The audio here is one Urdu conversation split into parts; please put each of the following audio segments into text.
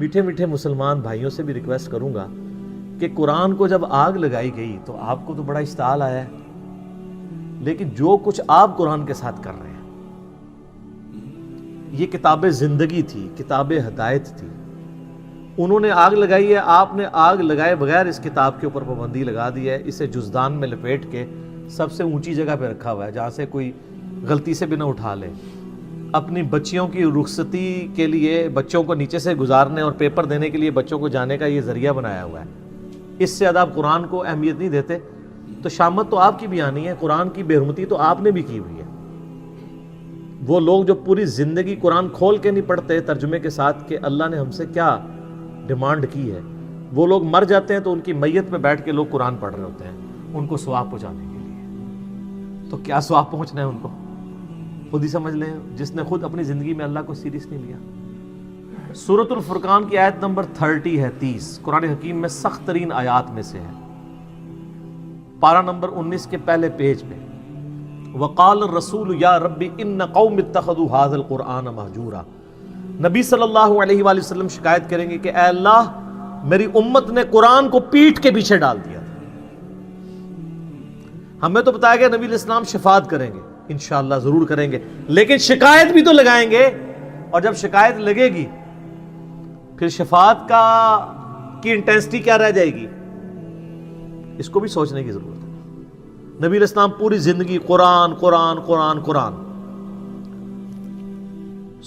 میٹھے میٹھے مسلمان بھائیوں سے بھی ریکویسٹ کروں گا کہ قرآن کو جب آگ لگائی گئی تو آپ کو تو بڑا اشتعال آیا ہے، لیکن جو کچھ آپ قرآن کے ساتھ کر رہے ہیں، یہ کتاب زندگی تھی، کتاب ہدایت تھی، انہوں نے آگ لگائی ہے، آپ نے آگ لگائے بغیر اس کتاب کے اوپر پابندی لگا دی ہے، اسے جزدان میں لپیٹ کے سب سے اونچی جگہ پہ رکھا ہوا ہے جہاں سے کوئی غلطی سے بھی نہ اٹھا لے، اپنی بچیوں کی رخصتی کے لیے بچوں کو نیچے سے گزارنے اور پیپر دینے کے لیے بچوں کو جانے کا یہ ذریعہ بنایا ہوا ہے، اس سے زیادہ آپ قرآن کو اہمیت نہیں دیتے، تو شامت تو آپ کی بھی آنی ہے، قرآن کی بے حرمتی تو آپ نے بھی کی ہوئی ہے۔ وہ لوگ جو پوری زندگی قرآن کھول کے نہیں پڑھتے ترجمے کے ساتھ کہ اللہ نے ہم سے کیا ڈیمانڈ کی ہے، وہ لوگ مر جاتے ہیں تو ان کی میت پہ بیٹھ کے لوگ قرآن پڑھ رہے ہوتے ہیں ان کو ثواب پہنچانے کے لیے، تو کیا ثواب پہنچنا ہے ان کو خود ہی سمجھ لیں، جس نے خود اپنی زندگی میں اللہ کو سیریس نہیں لیا۔ سورۃ الفرقان کی آیت نمبر 30 ہے، 30 قرآن حکیم میں سخت ترین آیات میں سے ہے، پارہ نمبر 19 کے پہلے پیج پہ، وقال الرسول یا رب ان قوم اتخذوا هذا القرآن مہجورا۔ نبی صلی اللہ علیہ وآلہ وسلم شکایت کریں گے کہ اے اللہ میری امت نے قرآن کو پیٹھ کے پیچھے ڈال دیا تھا۔ ہمیں تو بتایا گیا نبی علیہ السلام شفاعت کریں گے، انشاءاللہ ضرور کریں گے، لیکن شکایت بھی تو لگائیں گے، اور جب شکایت لگے گی پھر شفاعت کی انٹینسٹی کیا رہ جائے گی، اس کو بھی سوچنے کی ضرورت ہے۔ نبی علیہ السلام پوری زندگی قرآن قرآن قرآن قرآن۔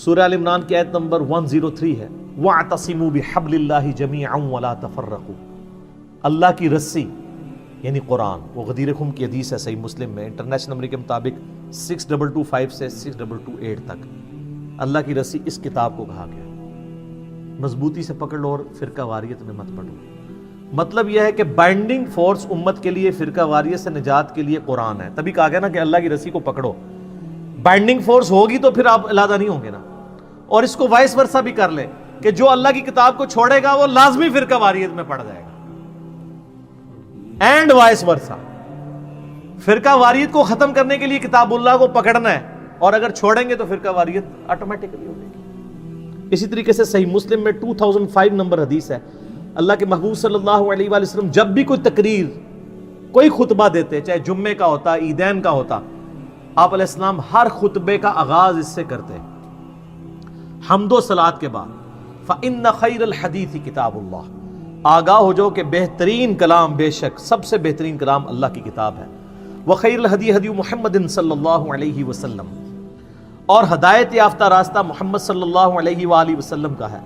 سورہ ال عمران کی آیت نمبر 103 ہے، وَاعْتَصِمُوا بِحَبْلِ اللَّهِ جَمِيعًا وَلَا تَفَرَّقُوا۔ اللہ کی رسی یعنی قرآن، وہ غدیر خم کی حدیث ہے صحیح مسلم میں، انٹرنیشنل نمبر کے مطابق 6225 سے 6228 تک، اللہ کی رسی اس کتاب کو کہا گیا، مضبوطی سے پکڑ لو اور فرقہ واریت میں مت پڑو۔ مطلب یہ ہے کہ بائنڈنگ فورس امت کے لیے فرقہ واریت سے نجات کے لیے قرآن ہے، تبھی کہا گیا نا کہ اللہ کی رسی کو پکڑو، بائنڈنگ فورس ہوگی تو پھر آپ علیحدہ نہیں ہوں گے نا۔ اور اس کو وائس ورثہ بھی کر لیں کہ جو اللہ کی کتاب کو چھوڑے گا وہ لازمی فرقہ واریت میں پڑ جائے گا، اینڈ وائس ورثہ۔ فرقہ واریت کو ختم کرنے کے لیے کتاب اللہ کو پکڑنا ہے، اور اگر چھوڑیں گے تو فرقہ واریت آٹومیٹکلی ہو جائے گی۔ اسی طریقے سے صحیح مسلم میں 2005 نمبر حدیث ہے، اللہ کے محبوب صلی اللہ علیہ وآلہ وسلم جب بھی کوئی تقریر، کوئی خطبہ دیتے، چاہے جمعے کا ہوتا، عیدین کا ہوتا، آپ علیہ السلام ہر خطبے کا آغاز اس سے کرتے، حمد و صلات کے بعد، فَإِنَّ خَيْرَ الْحَدِيثِ كِتَابُ اللَّهِ، آگاہ ہو جاؤ کہ بہترین کلام، بے شک سب سے بہترین کلام اللہ کی کتاب ہے، وَخَيْرُ الْهَدِي هَدِيُّ مُحَمَّدٍ صلی اللہ علیہ وسلم، اور ہدایت یافتہ راستہ محمد صلی اللہ علیہ وآلہ وسلم کا ہے،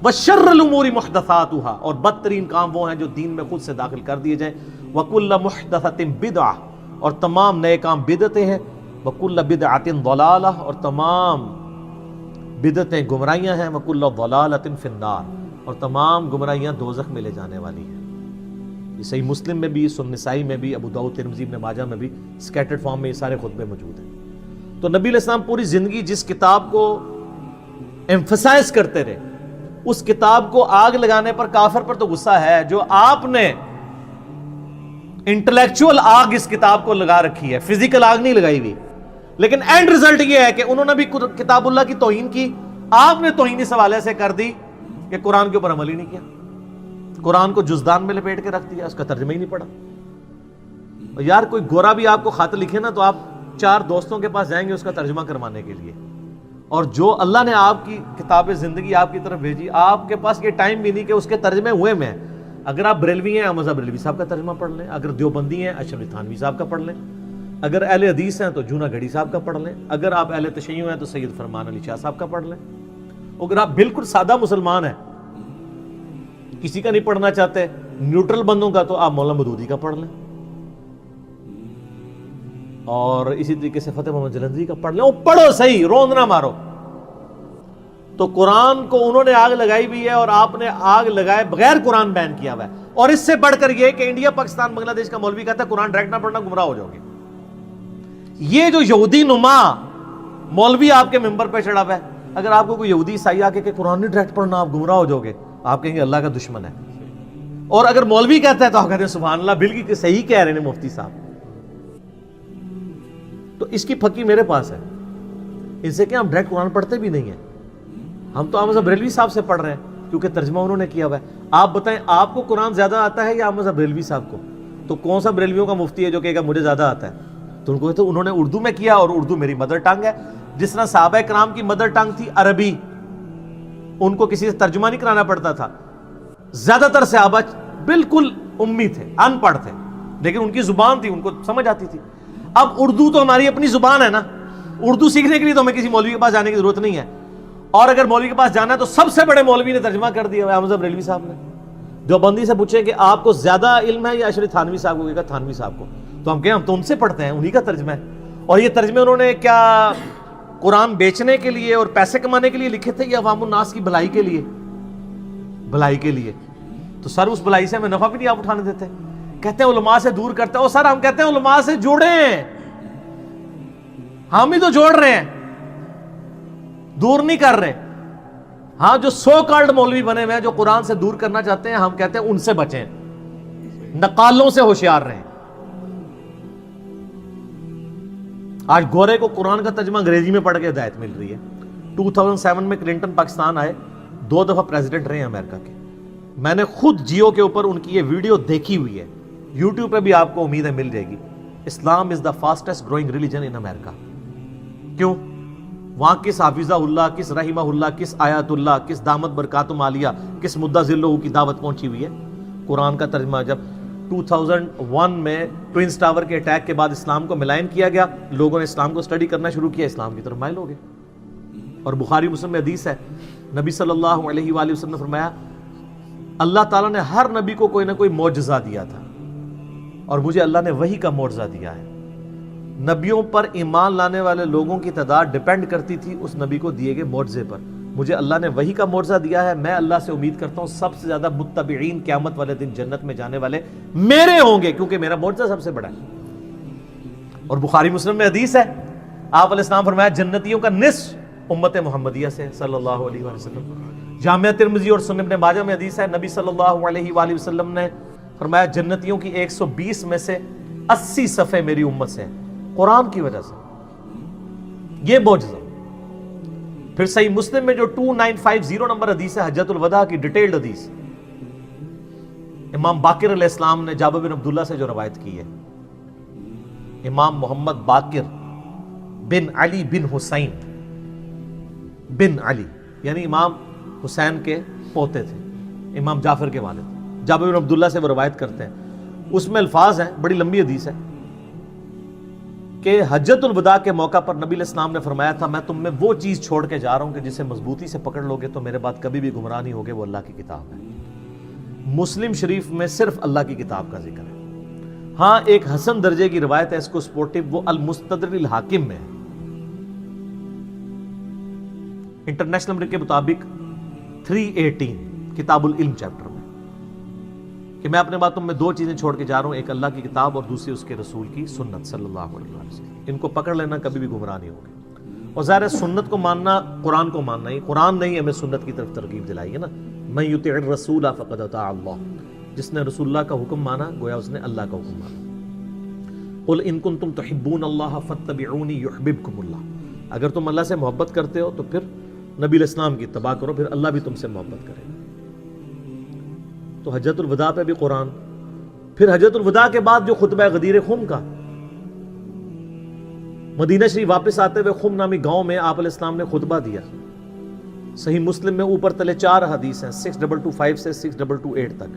وَشَرُّ الْأُمُورِ مُحْدَثَاتُهَا، اور بدترین کام وہ ہیں جو دین میں خود سے داخل کر دیے جائیں، وَكُلَّ مُحْدَثَةٍ بِدْعَةٍ، اور تمام نئے کام بدعتیں ہیں، وَكُلَّ بِدْعَةٍ ضَلَالَةٍ، اور تمام بدعتیں گمراہیاں ہیں، وَكُلَّ ضَلَالَةٍ فِي النَّارِ، اور تمام گمراہیاں دوزخ میں لے جانے والی ہیں۔ یہ صحیح مسلم میں بھی، سنن نسائی میں بھی، ابو داؤد، ترمذی، ابن ماجہ میں بھی سکیٹرڈ فارم میں یہ سارے خطبے موجود ہیں۔ تو نبی علیہ السلام پوری زندگی جس کتاب کو ایمفسائز کرتے رہے، اس کتاب کو آگ لگانے پر کافر پر تو غصہ ہے جو آپ نے انٹلیکچول آگ اس کتاب کو لگا رکھی ہے، فزیکل آگ نہیں لگائی ہوئی، لیکن اینڈ ریزلٹ یہ ہے کہ انہوں نے بھی کتاب اللہ کی توہین کی، آپ نے توہین اس حوالے سے کر دی کہ قرآن کے اوپر عمل ہی نہیں کیا، قرآن کو جزدان میں لپیٹ کے رکھ دیا، اس کا ترجمہ ہی نہیں پڑھا۔ اور یار کوئی گورا بھی آپ کو خط لکھے نا تو آپ 4 دوستوں کے پاس جائیں گے اس کا ترجمہ کروانے کے لیے، اور جو اللہ نے آپ کی کتاب زندگی آپ کی طرف بھیجی، آپ کے پاس یہ ٹائم بھی نہیں کہ اس کے ترجمے ہوئے میں۔ اگر آپ بریلوی ہیں احمد بریلوی صاحب کا ترجمہ پڑھ لیں، اگر دیوبندی ہیں اشرف تھانوی صاحب کا پڑھ لیں، اگر اہل حدیث ہیں تو جونا گھڑی صاحب کا پڑھ لیں، اگر آپ اہل تشیع ہیں تو سید فرمان علی شاہ صاحب کا پڑھ لیں، اگر آپ بالکل سادہ مسلمان ہیں، کسی کا نہیں پڑھنا چاہتے، نیوٹرل بندوں کا، تو آپ مولانا مودودی کا پڑھ لیں، اور اسی طریقے سے فتح محمد جلندری کا پڑھ لیں، وہ پڑھو صحیح، روند نہ مارو۔ تو قرآن کو انہوں نے آگ لگائی بھی ہے، اور آپ نے آگ لگائے بغیر قرآن بین کیا ہوا ہے، اور اس سے بڑھ کر یہ کہ انڈیا پاکستان بنگلہ دیش کا مولوی کہتا ہے قرآن ڈائریکٹ نہ پڑھنا گمراہ ہو جاؤ گے۔ یہ جو یہودی نما مولوی آپ کے ممبر پہ چڑھا ہوا ہے، اگر آپ کو کوئی یہودی عیسائی آ کے کہ قرآن نہیں ڈائریکٹ پڑھنا آپ گمراہ ہو جاؤ گے، آپ کہیں گے اللہ کا دشمن ہے، اور اگر مولوی کہتا ہے تو آپ کہتے ہیں سبحان اللہ بالکل صحیح کہہ رہے ہیں مفتی صاحب۔ تو اس کی پھکی میرے پاس ہے، ان سے کہ ہم ڈائریکٹ قرآن پڑھتے بھی نہیں ہیں، ہم تو احمد بریلوی صاحب سے پڑھ رہے ہیں، کیونکہ ترجمہ انہوں نے کیا ہوا ہے. آپ بتائیں آپ کو قرآن زیادہ آتا ہے یا احمد بریلوی صاحب کو؟ تو کون سا بریلویوں کا مفتی ہے جو کہے گا مجھے زیادہ آتا ہے؟ تو ان کو تو انہوں نے اردو میں کیا، اور اردو میری مدر ٹنگ ہے. جس طرح صحابہ کرام کی مدر ٹنگ تھی عربی، ان کو کسی سے ترجمہ نہیں کرانا پڑتا تھا. زیادہ تر صحابہ بالکل امی تھے، ان پڑھ تھے، لیکن ان کی زبان تھی، ان کو سمجھ آتی تھی. اب اردو تو ہماری اپنی زبان ہے نا، اردو سیکھنے کے لیے تو ہمیں کسی مولوی کے پاس جانے کی ضرورت نہیں ہے. اور اگر مولوی کے پاس جانا ہے تو سب سے بڑے مولوی نے ترجمہ کر دیا احمد بریلوی صاحب نے. جو بندی سے پوچھے کہ آپ کو زیادہ علم ہے یا اشرف تھانوی صاحب کو، کہا تھانوی صاحب کو. تو ہم کہیں ہم تو ان سے پڑھتے ہیں، انہی کا ترجمہ ہے. اور یہ ترجمے انہوں نے کیا قرآن بیچنے کے لیے اور پیسے کمانے کے لیے لکھے تھے یا عوام الناس کی بھلائی کے لیے؟ بھلائی کے لیے. تو سر اس بھلائی سے ہمیں نفع بھی نہیں آپ اٹھانے دیتے. کہتے ہیں علماء سے دور کرتے ہیں. اور سر ہم کہتے ہیں علماء سے جوڑیں، ہم ہی تو جوڑ رہے ہیں، دور نہیں کر رہے. ہاں جو سو کالڈ مولوی بنے ہوئے ہیں جو قرآن سے دور کرنا چاہتے ہیں، ہم کہتے ہیں ان سے بچیں، نقالوں سے ہوشیار رہیں. آج گورے کو قرآن کا ترجمہ انگریزی میں پڑھ کے ہدایت مل رہی ہے. 2007 میں کلنٹن پاکستان آئے، 2 دفعہ پریزیڈنٹ رہے ہیں امریکہ کے. میں نے خود جیو کے اوپر ان کی یہ ویڈیو دیکھی ہوئی ہے، یوٹیوب پہ بھی آپ کو امید ہے مل جائے گی. اسلام از دا فاسٹسٹ گروئنگ ریلیجن ان امریکہ. کیوں؟ وہاں کس حافظہ اللہ، کس رحمہ اللہ، کس آیات اللہ، کس دامت برکاتم عالیہ، کس مدہ ذلہ کی دعوت پہنچی ہوئی ہے. قرآن کا ترجمہ جب 2001 میں ٹوئنس ٹاور کے اٹیک کے بعد اسلام کو ملائن کیا گیا، لوگوں نے اسلام کو اسٹڈی کرنا شروع کیا، اسلام کی طرف مائل ہو گئے. اور بخاری مسلم میں حدیث ہے، نبی صلی اللہ علیہ وآلہ وسلم نے فرمایا اللہ تعالیٰ نے ہر نبی کو کوئی نہ کوئی معجزہ دیا تھا، اور مجھے اللہ نے وحی کا معجزہ دیا ہے. نبیوں پر ایمان لانے والے لوگوں کی تعداد ڈیپینڈ کرتی تھی اس نبی کو دیے گئے معجزے پر. مجھے اللہ نے وحی کا معجزہ دیا ہے. میں اللہ سے امید کرتا ہوں سب سے زیادہ متبعین قیامت والے دن جنت میں جانے والے میرے ہوں گے، کیونکہ میرا معجزہ سب سے بڑا ہے. اور بخاری مسلم میں حدیث ہے، آپ علیہ السلام فرمایا جنتیوں کا نصف امت محمدیہ سے صلی اللہ علیہ وسلم. جامعہ ترمذی اور سنن ابن ماجہ میں حدیث ہے، نبی صلی اللہ علیہ وآلہ وسلم نے فرمایا جنتیوں کی 120 میں سے 80 صفحے میری امت سے ہیں قرآن کی وجہ سے. یہ معجزہ. پھر صحیح مسلم میں جو 2950 نمبر حدیث ہے، حجۃ الوداع کی ڈیٹیلڈ حدیث، امام باقر علیہ السلام نے جابر بن عبداللہ سے جو روایت کی ہے، امام محمد باقر بن علی بن حسین بن علی، یعنی امام حسین کے پوتے تھے، امام جعفر کے والد. جابر بن عبداللہ سے وہ روایت کرتے ہیں. اس میں الفاظ ہیں، بڑی لمبی حدیث ہے، کہ حجۃ الوداع کے موقع پر نبی علیہ السلام نے فرمایا تھا میں تم میں وہ چیز چھوڑ کے جا رہا ہوں کہ جسے مضبوطی سے پکڑ لوگے تو میرے بعد کبھی بھی گمراہ نہیں ہوگے، وہ اللہ کی کتاب ہے. مسلم شریف میں صرف اللہ کی کتاب کا ذکر ہے. ہاں ایک حسن درجے کی روایت ہے، اس کو سپورٹو، وہ المستدرک الحاکم میں ہے، انٹرنیشنل نمبر کے مطابق 318 کتاب العلم چیپٹر میں، کہ میں اپنے بعد تم میں 2 چیزیں چھوڑ کے جا رہا ہوں، ایک اللہ کی کتاب اور دوسری اس کے رسول کی سنت صلی اللہ علیہ وسلم. ان کو پکڑ لینا، کبھی بھی گمراہ نہیں ہوگے. اور ظاہر ہے سنت کو ماننا قرآن کو ماننا ہی، قرآن نے ہی ہمیں سنت کی طرف ترغیب دلائی ہے نا. من یطع الرسول فقد اطاع اللہ، جس نے رسول اللہ کا حکم مانا گویا اس نے اللہ کا حکم مانا. قل ان کنتم تحبون اللہ فاتبعونی یحببکم اللہ، اگر تم اللہ سے محبت کرتے ہو تو پھر نبی علیہ السلام کی اتباع کرو، پھر اللہ بھی تم سے محبت کرے گا. تو حجۃ الوداع پہ بھی قرآن. پھر حجۃ الوداع کے بعد جو خطبہ غدیر خم کا، مدینہ شریف واپس آتے ہوئے خم نامی گاؤں میں آپ علیہ السلام نے خطبہ دیا. صحیح مسلم میں اوپر تلے 4 حدیث ہیں، 6225 سے 6228 تک.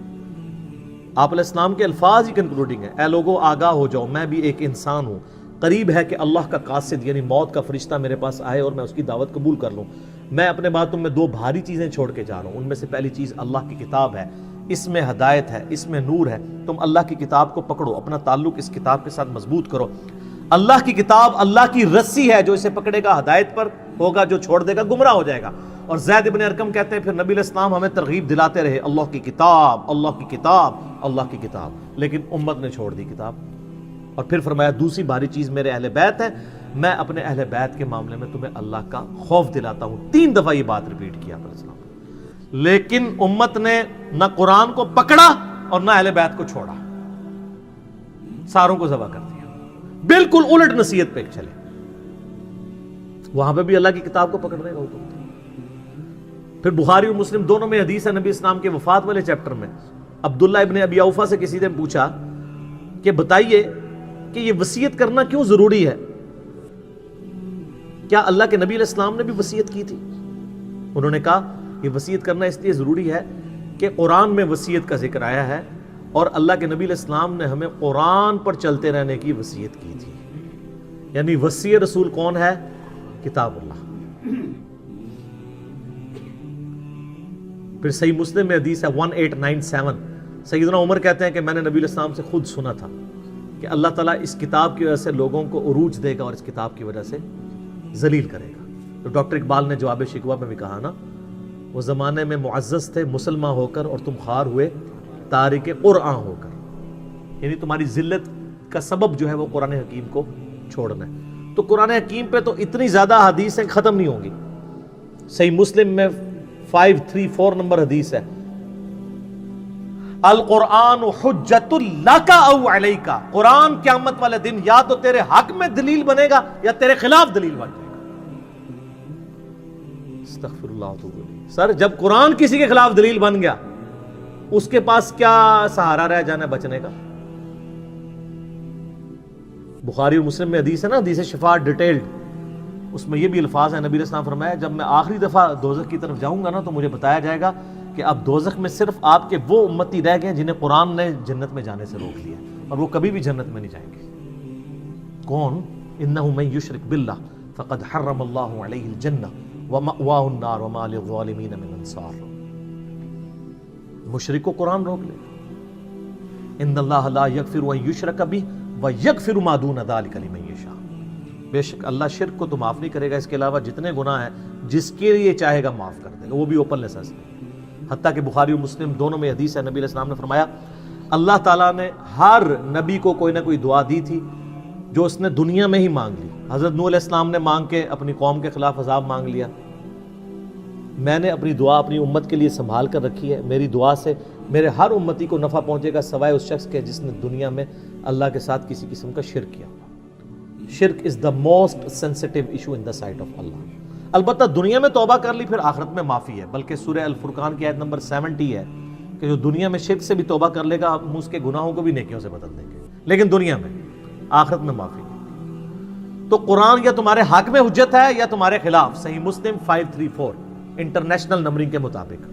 آپ علیہ السلام کے الفاظ ہی کنکلوڈنگ ہیں، اے لوگو آگاہ ہو جاؤ، میں بھی ایک انسان ہوں، قریب ہے کہ اللہ کا قاصد یعنی موت کا فرشتہ میرے پاس آئے اور میں اس کی دعوت قبول کر لوں. میں اپنے بعد تم میں 2 بھاری چیزیں چھوڑ کے جا رہا ہوں. ان میں سے پہلی چیز اللہ کی کتاب ہے، اس میں ہدایت ہے، اس میں نور ہے. تم اللہ کی کتاب کو پکڑو، اپنا تعلق اس کتاب کے ساتھ مضبوط کرو. اللہ کی کتاب اللہ کی رسی ہے، جو اسے پکڑے گا ہدایت پر ہوگا، جو چھوڑ دے گا گمراہ ہو جائے گا. اور زید ابن ارقم کہتے ہیں پھر نبی علیہ السلام ہمیں ترغیب دلاتے رہے اللہ کی کتاب، اللہ کی کتاب، اللہ کی کتاب، لیکن امت نے چھوڑ دی کتاب. اور پھر فرمایا دوسری بھاری چیز میرے اہل بیت ہے، میں اپنے اہل بیت کے معاملے میں تمہیں اللہ کا خوف دلاتا ہوں. 3 دفعہ یہ بات ریپیٹ کیا علیہ السلام. لیکن امت نے نہ قرآن کو پکڑا اور نہ اہل بیت کو چھوڑا، ساروں کو ذبح کر دیا. بالکل الٹ نصیحت پہ چلے. وہاں پہ بھی اللہ کی کتاب کو پکڑنے کا حکم تھا. پھر بخاری اور مسلم دونوں میں حدیث ہے نبی اسلام کے وفات والے چیپٹر میں عبداللہ ابن ابی اوفا سے کسی نے پوچھا کہ بتائیے کہ یہ وصیت کرنا کیوں ضروری ہے؟ کیا اللہ کے نبی علیہ السلام نے بھی وصیت کی تھی؟ انہوں نے کہا یہ وصیت کرنا اس لیے ضروری ہے کہ قرآن میں وصیت کا ذکر آیا ہے اور اللہ کے نبی علیہ السلام نے ہمیں قرآن پر چلتے رہنے کی وصیت کی تھی. یعنی وصی رسول کون ہے؟ کتاب اللہ. پھر صحیح مسلم میں حدیث ہے 1897 سیدنا عمر کہتے ہیں کہ میں نے نبی علیہ السلام سے خود سنا تھا کہ اللہ تعالیٰ اس کتاب کی وجہ سے لوگوں کو عروج دے گا اور اس کتاب کی وجہ سے ذلیل کرے گا. تو ڈاکٹر اقبال نے جواب شکوہ میں بھی کہا نا، وہ زمانے میں معزز تھے مسلمان ہو کر اور تم خوار ہوئے تارک قرآن ہو کر. یعنی تمہاری ذلت کا سبب جو ہے وہ قرآن حکیم کو چھوڑنا ہے. تو قرآن حکیم پہ تو اتنی زیادہ حدیثیں ختم نہیں ہوں گی. صحیح مسلم میں 534 نمبر حدیث ہے القرآن حجت لک او علیک. قرآن قیامت والے دن یا تو تیرے حق میں دلیل بنے گا یا تیرے خلاف دلیل بن جائے گا. استغفر اللہ. سر جب قرآن کسی کے خلاف دلیل بن گیا اس کے پاس کیا سہارا رہ جانا ہے بچنے کا؟ بخاری اور مسلم میں حدیث ہے نا، حدیث شفاء ڈیٹیلڈ، اس میں یہ بھی الفاظ ہیں. نبی علیہ السلام فرمایا جب میں آخری دفعہ دوزخ کی طرف جاؤں گا نا تو مجھے بتایا جائے گا کہ اب دوزخ میں صرف آپ کے وہ امتی رہ گئے جنہیں قرآن نے جنت میں جانے سے روک لیا اور وہ کبھی بھی جنت میں نہیں جائیں گے. کون؟ انہ من یشرک باللہ فقد حرم اللہ علیہ الجنہ ومأواہ النار وما للظالمین من انصار. مشرک کو قرآن روک لے. ان اللہ لا یغفر ان یشرک بہ ویغفر ما دون ذلک لمن یشاء. بے شک اللہ شرک کو تو معاف نہیں کرے گا، اس کے علاوہ جتنے گناہ ہیں جس کے لیے چاہے گا معاف کر دے گا، وہ بھی اوپن لائسنس. حتیٰ کہ بخاری اور مسلم دونوں میں حدیث ہے نبی علیہ السلام نے فرمایا اللہ تعالیٰ نے ہر نبی کو کوئی نہ کوئی دعا دی تھی جو اس نے دنیا میں ہی مانگ لی. حضرت نوح علیہ السلام نے مانگ کے اپنی قوم کے خلاف عذاب مانگ لیا. میں نے اپنی دعا اپنی امت کے لیے سنبھال کر رکھی ہے. میری دعا سے میرے ہر امتی کو نفع پہنچے گا سوائے اس شخص کے جس نے دنیا میں اللہ کے ساتھ کسی قسم کا شرک کیا. شرک is the most sensitive issue in the sight of Allah. البتہ دنیا میں توبہ کر لی پھر آخرت میں معافی ہے. بلکہ سورہ الفرقان کی آیت نمبر 70 ہے کہ جو دنیا میں شرک سے بھی توبہ کر لے گا ہم اس کے گناہوں کو بھی نیکیوں سے بدل دیں گے، لیکن دنیا میں، آخرت میں معافی. تو قرآن یا تمہارے حق میں حجت ہے یا تمہارے خلاف. صحیح مسلم 534 انٹرنیشنل نمبرنگ کے مطابق.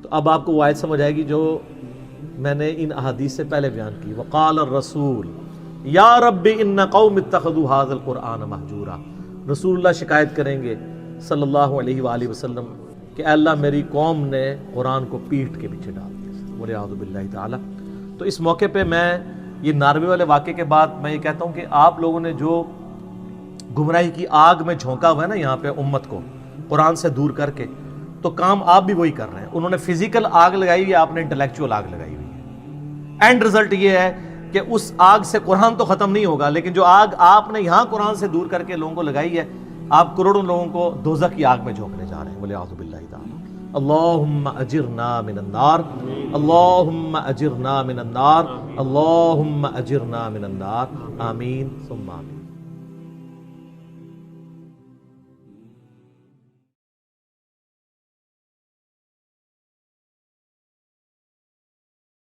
تو اب آپ کو وہ آیت سمجھ آئے گی جو میں نے ان احادیث سے پہلے بیان کی. وقال الرسول یا رب ان قوم اتخذوا هذا القرآن مہجورا. رسول اللہ شکایت کریں گے صلی اللہ علیہ وآلہ وسلم کہ اے اللہ میری قوم نے قرآن کو پیٹھ کے پیچھے ڈال دیا. والعیاذ باللہ تعالی. تو اس موقع پہ میں یہ ناروے والے واقعے کے بعد میں یہ کہتا ہوں کہ آپ لوگوں نے جو گمراہی کی آگ میں جھونکا ہوا ہے نا یہاں پہ امت کو قرآن سے دور کر کے، تو کام آپ بھی وہی کر رہے ہیں. انہوں نے فزیکل آگ لگائی ہوئی ہے، آپ نے انٹلیکچوئل آگ لگائی ہوئی ہے. اینڈ رزلٹ یہ ہے کہ اس آگ سے قرآن تو ختم نہیں ہوگا، لیکن جو آگ آپ نے یہاں قرآن سے دور کر کے لوگوں کو لگائی ہے آپ کروڑوں لوگوں کو دوزخ کی آگ میں جھونکنے جا رہے ہیں. والعیاذ باللہ تعالی. اللہم اجرنا من النار، اللہم اجرنا من النار، اللہم اجرنا من النار. آمین ثم آمین.